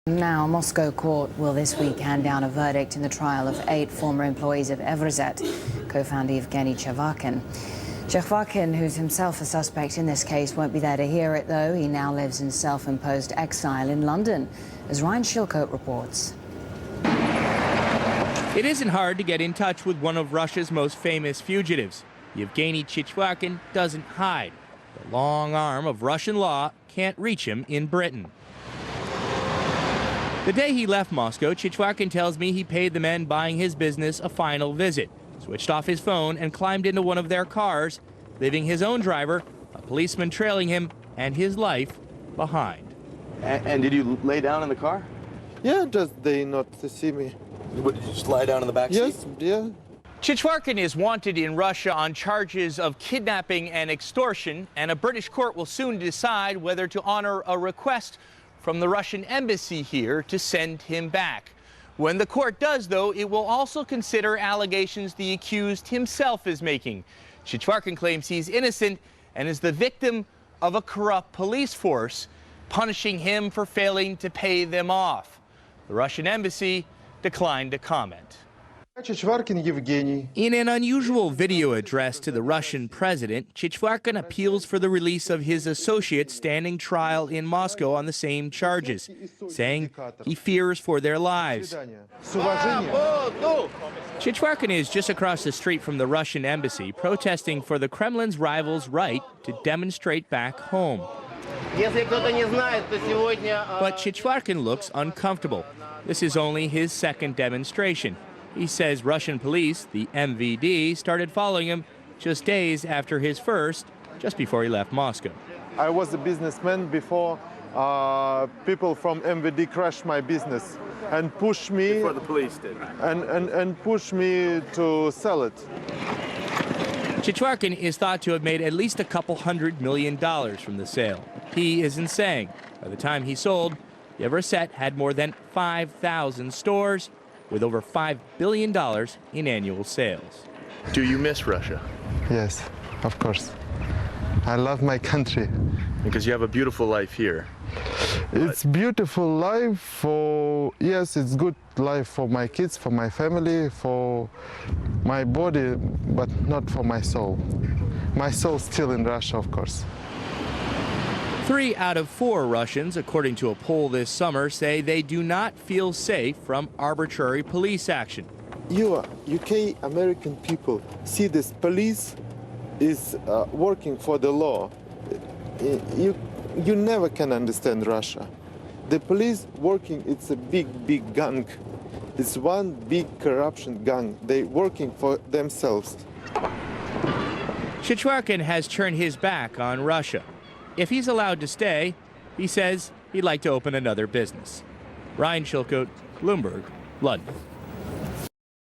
Now, a Moscow court will this week hand down a verdict in the trial of 8 former employees of Evroset, co-founder Yevgeny Chichvarkin. Chichvarkin, who's himself a suspect in this case, won't be there to hear it, though. He now lives in self-imposed exile in London, as Ryan Chilcote reports. It isn't hard to get in touch with one of Russia's most famous fugitives. Yevgeny Chichvarkin doesn't hide. The long arm of Russian law can't reach him in Britain. The day he left Moscow, Chichvarkin tells me he paid the men buying his business a final visit, switched off his phone and climbed into one of their cars, leaving his own driver, a policeman trailing him, and his life behind. And did you lay down in the car? Yeah, just they not to see me. What, did you just lie down in the back seat? Yes, yeah. Chichvarkin is wanted in Russia on charges of kidnapping and extortion, and a British court will soon decide whether to honor a request from the Russian embassy here to send him back. When the court does, though, it will also consider allegations the accused himself is making. Chichvarkin claims he's innocent and is the victim of a corrupt police force, punishing him for failing to pay them off. The Russian embassy declined to comment. In an unusual video address to the Russian president, Chichvarkin appeals for the release of his associates standing trial in Moscow on the same charges, saying he fears for their lives. Chichvarkin is just across the street from the Russian embassy, protesting for the Kremlin's rivals' right to demonstrate back home. But Chichvarkin looks uncomfortable. This is only his second demonstration. He says Russian police, the MVD, started following him just days after his first, just before he left Moscow. I was a businessman before people from MVD crashed my business and pushed me. Before the police did. And pushed me to sell it. Chichvarkin is thought to have made at least a couple $100 million from the sale. He isn't saying. By the time he sold, Evroset had more than 5,000 stores, with over $5 billion in annual sales. Do you miss Russia? Yes, of course. I love my country. Because you have a beautiful life here. It's beautiful life for, yes, it's good life for my kids, for my family, for my body, but not for my soul. My soul's still in Russia, of course. 3 out of 4 Russians, according to a poll this summer, say they do not feel safe from arbitrary police action. You UK American people see this police is working for the law. You never can understand Russia. The police working, it's a big gang. It's one big corruption gang. They working for themselves. Chichvarkin has turned his back on Russia. If he's allowed to stay, he says he'd like to open another business. Ryan Chilcote, Bloomberg, London.